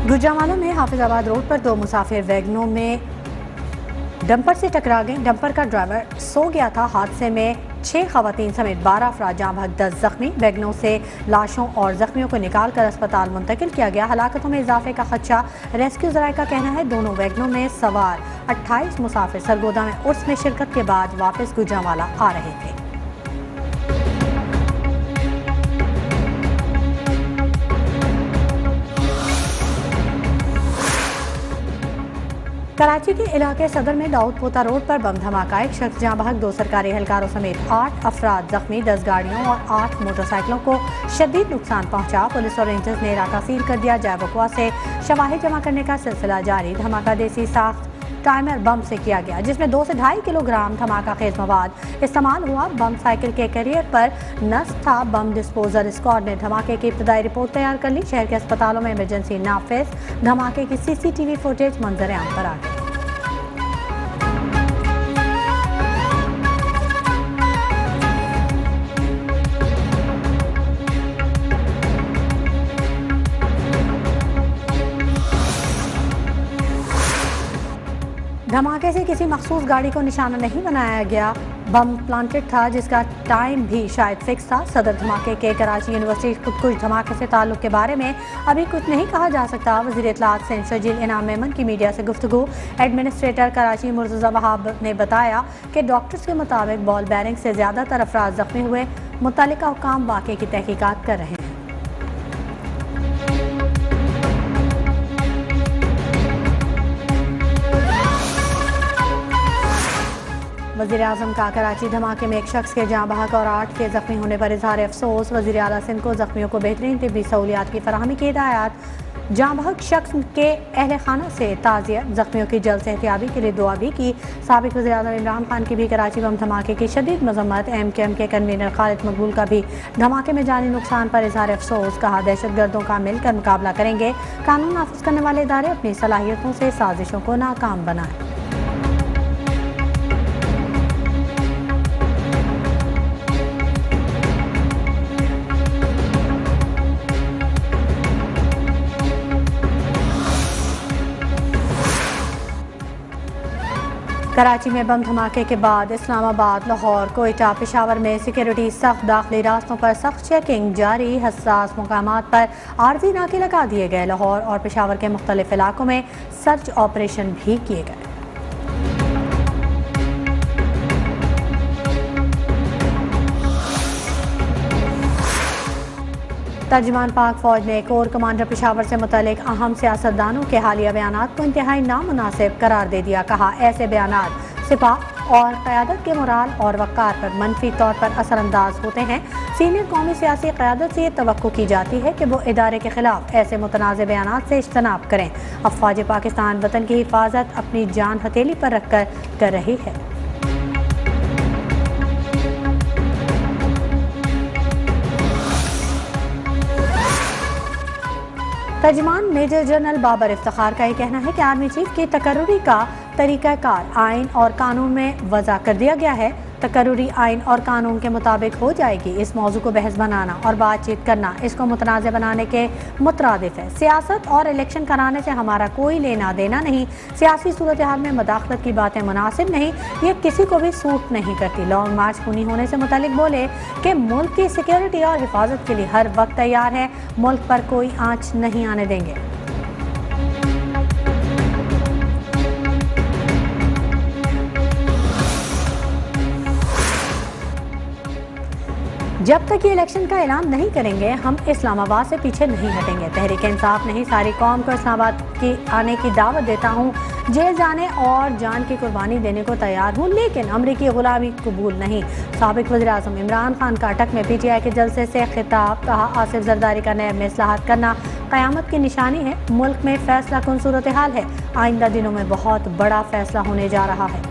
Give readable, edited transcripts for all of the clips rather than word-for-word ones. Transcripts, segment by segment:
गुजरांवाला में हाफिजाबाद रोड पर दो मुसाफिर वैगनों में डंपर से टकरा गए। डंपर का ड्राइवर सो गया था। हादसे में 6 खवातीन समेत 12 अफराद जहाँ भग 10 जख्मी। वैगनों से लाशों और जख्मियों को निकाल कर अस्पताल मुंतकिल किया गया। हलाकतों में इजाफे का खदशा। रेस्क्यू ज़राए का कहना है दोनों वैगनों में सवार 28 मुसाफिर सरगोदा में उर्स में शिरकत के बाद वापस गुजरांवाला आ रहे थे। कराची के इलाके सदर में दाऊद पोता रोड पर बम धमाका। एक शख्स जहाँ बहक 2 सरकारी एहलकारों समेत 8 अफराद जख्मी। 10 गाड़ियों और 8 मोटरसाइकिलों को शदीद नुकसान पहुंचा। पुलिस और रेंजर्स ने इलाका सील कर दिया। जैबकुआ से शवाहिद जमा करने का सिलसिला जारी। धमाका देसी साख्त टाइमर बम से किया गया, जिसमें 2 से 2.5 किलोग्राम धमाका खेज मवाद इस्तेमाल हुआ। बम साइकिल के कैरियर पर नस्ब था। बम डिस्पोजल स्क्वाड ने धमाके की इब्तदाई रिपोर्ट तैयार कर ली। शहर के अस्पतालों में इमरजेंसी नाफिज। धमाके की CCTV फुटेज मंजर आम पर आ गई। धमाके से किसी मखसूस गाड़ी को निशाना नहीं बनाया गया। बम प्लांटेड था जिसका टाइम भी शायद फिक्स था। सदर धमाके के कराची यूनिवर्सिटी खुदकुश धमाके से ताल्लुक के बारे में अभी कुछ नहीं कहा जा सकता। वज़ीर इत्तलात सेंट शजील इनाम मेमन की मीडिया से गुफ्तगू। एडमिनिस्ट्रेटर कराची मुर्तज़ा वहाब ने बताया कि डॉक्टर्स के मुताबिक बॉल बैरिंग से ज़्यादातर अफराद जख्मी हुए। मुत्तलिका हुकाम वाक़े की तहकीकात कर रहे हैं। वज़ीर आज़म का कराची धमाके में एक शख्स के जाँ बहक और 8 के जख्मी होने पर इजहार अफसोस। वज़ीर आला सिंध को जख्मियों को बेहतरीन तिब्बी सहूलियात की फराहमी की हिदायत। जाँ बहक शख्स के अहल खाना से ताज़ियत। जख्मियों की जल्द सेहतियाबी के लिए दुआ भी की। साबिक़ वज़ीर आज़म इमरान खान की भी कराची बम धमाके की शदीद मजम्मत। MKM के कन्वीनर खालिद मकबूल का भी धमाके में जानी नुकसान पर इजहार अफसोस। कहा दहशतगर्दों का मिलकर मुकाबला करेंगे। कानून नाफिज करने वाले इदारे अपनी सलाहियतों से साजिशों को नाकाम बनाएं। कराची में बम धमाके के बाद इस्लामाबाद, लाहौर, कोयटा, पेशावर में सिक्योरिटी सख्त। दाखिली रास्तों पर सख्त चेकिंग जारी। हसास मुकामात पर आर्जी नाके लगा दिए गए। लाहौर और पेशावर के मुख्तलिफ इलाकों में सर्च ऑपरेशन भी किए गए। तर्जुमान पाक फौज ने कोर कमांडर पेशावर से मुतल्लिक अहम सियासतदानों के हालिया बयानात को इंतहाई नामुनासिब करार दे दिया। कहा ऐसे बयानात सिपाह और क़यादत के मोराल और वक़ार पर मनफी तौर पर असरअंदाज होते हैं। सीनियर कौमी सियासी क़यादत से ये तवक्को की जाती है कि वो इदारे के खिलाफ ऐसे मुतनाज़ बयानात से इज्तनाब करें। अफ़वाज पाकिस्तान वतन की हिफाजत अपनी जान हथेली पर रखकर कर रही है। तर्जुमान मेजर जनरल बाबर इफ्तिखार का ये कहना है कि आर्मी चीफ की तकर्रुरी का तरीक़ाकार आइन और कानून में वज़ा कर दिया गया है। तकर्रुरी आइन और कानून के मुताबिक हो जाएगी। इस मौजू को बहस बनाना और बातचीत करना इसको मुतनाज़ बनाने के मुतरादिफ है। सियासत और इलेक्शन कराने से हमारा कोई लेना देना नहीं। सियासी सूरत हाल में मदाखलत की बातें मुनासिब नहीं, ये किसी को भी सूट नहीं करती। लॉन्ग मार्च पूरी होने से मुतालिक बोले कि मुल्क की सिक्योरिटी और हिफाजत के लिए हर वक्त तैयार है। मुल्क पर कोई आँच नहीं आने देंगे। जब तक ये इलेक्शन का ऐलान नहीं करेंगे हम इस्लामाबाद से पीछे नहीं हटेंगे। तहरीक इंसाफ नहीं, सारी कौम को इस्लामाबाद की आने की दावत देता हूँ। जेल जाने और जान की कुर्बानी देने को तैयार हूँ, लेकिन अमरीकी गुलामी कबूल नहीं। साबिक़ वज़ीर आज़म इमरान खान का अटक में PTI के जलसे से खिताब। कहा आसिफ जरदारी का नैब में इस्लाहात करना क़यामत की निशानी है। मुल्क में फैसला कुन सूरत हाल है। आइंदा दिनों में बहुत बड़ा फैसला होने जा रहा है।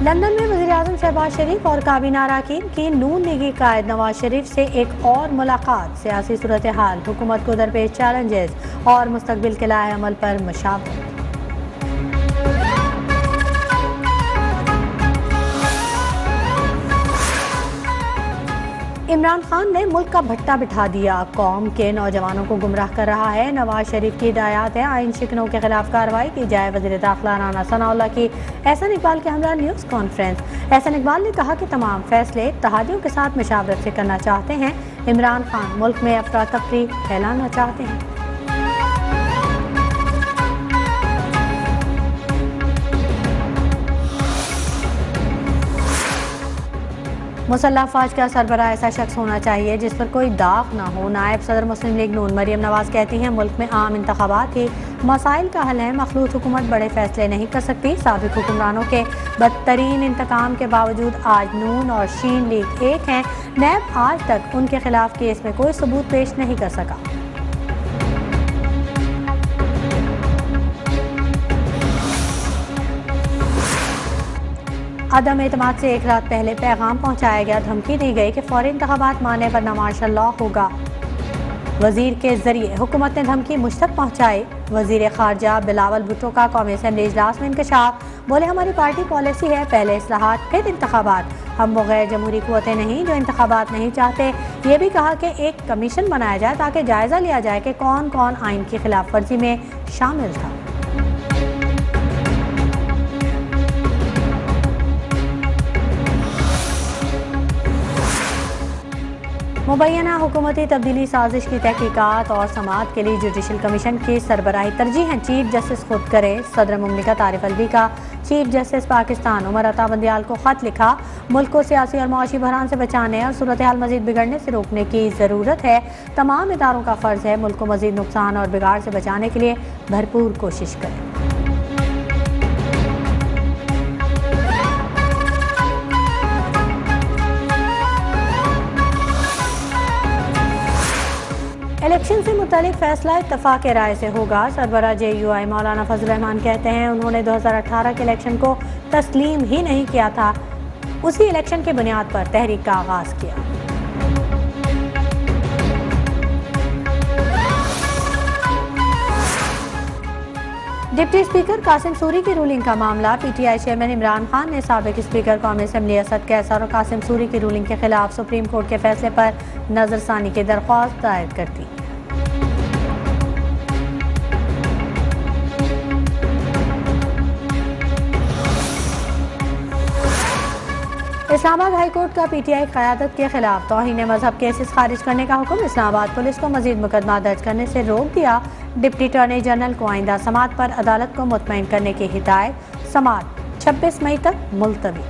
लंदन में वज़ीर-ए-आज़म शहबाज शरीफ और काबीना अरकान की नून लीगी कायद नवाज शरीफ से एक और मुलाकात। सियासी सूरत हाल, हुकूमत को दरपेश चैलेंजेस और मुस्तकबिल के लाए अमल पर मशावरत। इमरान खान ने मुल्क का भट्टा बिठा दिया, कौम के नौजवानों को गुमराह कर रहा है। नवाज शरीफ की हिदायत है आइन शिकनों के खिलाफ कार्रवाई की जाए। वज़ीर दाखिला राना सनाउल्लाह की एहसन इकबाल के हमरा न्यूज़ कॉन्फ्रेंस। एहसन इकबाल ने कहा कि तमाम फैसले इत्तेहादियों के साथ मुशावरत से करना चाहते हैं। इमरान खान मुल्क में अफरा तफरी फैलाना चाहते हैं। मुसल्लह अफवाज का सरबराह ऐसा शख्स होना चाहिए जिस पर कोई दाग ना हो। नायब सदर मुस्लिम लीग नून मरियम नवाज कहती हैं मुल्क में आम इंतखाबात ही मसाइल का हल है। मखलूत हुकूमत बड़े फैसले नहीं कर सकती। साबिक हुक्मरानों के बदतरीन इंतकाम के बावजूद आज नून और शीन लीग एक हैं। नैब आज तक उनके खिलाफ केस में कोई सबूत पेश नहीं कर सका। अदम एतमाद से एक रात पहले पैगाम पहुंचाया गया, धमकी दी गई कि फौरी इंतखाबात मानने पर माशाअल्लाह होगा। वजीर के जरिए हुकूमत ने धमकी मुझ तक पहुंचाई। वजीर खारजा बिलावल भुट्टो का कौमी असेंबली इजलास में इंकशाफ। बोले हमारी पार्टी पॉलिसी है पहले इस्लाहात फिर इंतखाबात। हम वो गैर जमहूरी कुव्वतें नहीं जो इंतखाबात नहीं चाहते। ये भी कहा कि एक कमीशन बनाया जाए ताकि जायजा लिया जाए कि कौन कौन आइन की खिलाफ वर्जी में शामिल था। मुबैना हुकूमती तब्दीली साजिश की तहकीकात और समाअत के लिए जुडिशल कमीशन की सरबराही तरजीह है। चीफ जस्टिस खुद करे। सदर मुमलिकत आरिफ अलवी का चीफ जस्टिस पाकिस्तान उमर अता बंदियाल को खत लिखा। मुल्क को सियासी और मुआशी बहरान से बचाने और सूरत हाल मजीद बिगड़ने से रोकने की ज़रूरत है। तमाम इदारों का फ़र्ज़ है मुल्क को मजीद नुकसान और बिगाड़ से बचाने के लिए भरपूर कोशिश करें। इलेक्शन से मुतालिक फैसला इत्तफाक राय से होगा। सरबराह JUI मौलाना फजल रहमान कहते हैं उन्होंने 2018 के इलेक्शन को तस्लीम ही नहीं किया था, उसी इलेक्शन की बुनियाद पर तहरीक का आगाज किया। डिप्टी स्पीकर कासिम सूरी की रूलिंग का मामला। PTI चेयरमैन इमरान खान ने साबिक स्पीकर कौमी असेंबली असद कैसर और कासिम सूरी की रूलिंग के खिलाफ सुप्रीम कोर्ट के फैसले पर नजरसानी की दरख्वास्त दायर कर दी। इस्लामाबाद हाई कोर्ट का PTI क़यादत के खिलाफ तौहीन मजहब केसेस खारिज करने का हुक्म। इस्लामाबाद पुलिस को मजीद मुकदमा दर्ज करने से रोक दिया। डिप्टी अटॉर्नी जनरल को आइंदा समाअत पर अदालत को मुतमईन करने की हिदायत। समाअत 26 मई तक मुलतवी।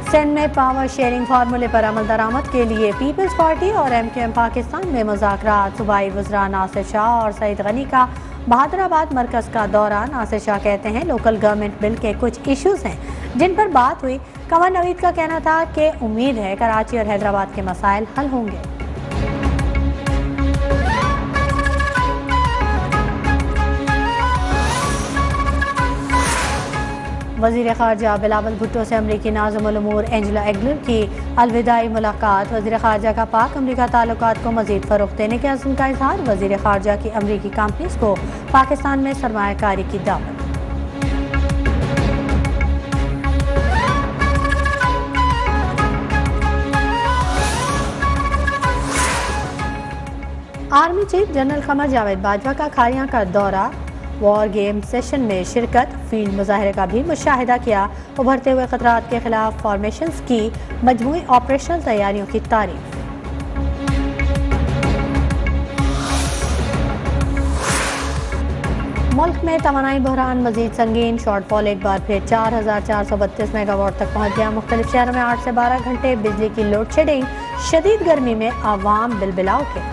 सिंध में पावर शेयरिंग फार्मूले पर अमल दरामद के लिए पीपल्स पार्टी और MQM पाकिस्तान में मुज़ाकरात। सूबाई वज़रा नासिर शाह और सईद गनी का बहादुराबाद मरकज़ का दौरा। नासिर शाह कहते हैं लोकल गवर्नमेंट बिल के कुछ इश्यूज़ हैं जिन पर बात हुई। कंवर नवीद का कहना था कि उम्मीद है कराची और हैदराबाद के मसाइल हल होंगे। वज़ीर खारजा बिलावल भुट्टो से अमरीकी नाज़िमुल उमूर एंजेला एग्लर की अलविदाई मुलाकात। वज़ीर खारजा का पाक अमरीका ताल्लुकात को मज़ीद फ़रोग़ देने के अज़्म का इज़हार। वज़ीर खारजा की अमरीकी कंपनीज़ को पाकिस्तान में सरमायाकारी की दावत। Army chief general Qamar Javed Bajwa का खारियां का दौरा। वॉर गेम सेशन में शिरकत। फील्ड मुजाहरे का भी मुशाहिदा किया। उभरते हुए खतरात के खिलाफ फॉर्मेशंस की मजमूई ऑपरेशनल तैयारियों की तारीफ। मुल्क में तवानाई बहरान मजीद संगीन। शॉर्टफॉल एक बार फिर 4432 मेगावाट तक पहुंच गया। मुख्तलिफ शहरों में 8 से 12 घंटे बिजली की लोड शेडिंग। शदीद गर्मी में आवाम बिलबिला उठे।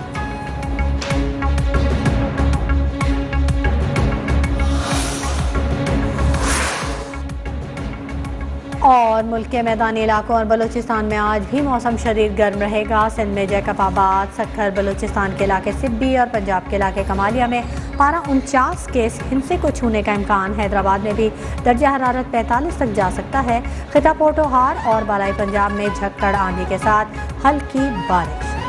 और मुल्क के मैदानी इलाकों और बलूचिस्तान में आज भी मौसम शदीद गर्म रहेगा। सिंध में जैकबाबाद, सखर, बलूचिस्तान के इलाके सिब्बी और पंजाब के इलाके कमालिया में पारा 49 के हिंसे को छूने का इम्कान। हैदराबाद में भी दर्जा हरारत 45 तक जा सकता है। खिता पोटोहार और बालाई पंजाब में झक्कड़ आंधी के साथ हल्की बारिश।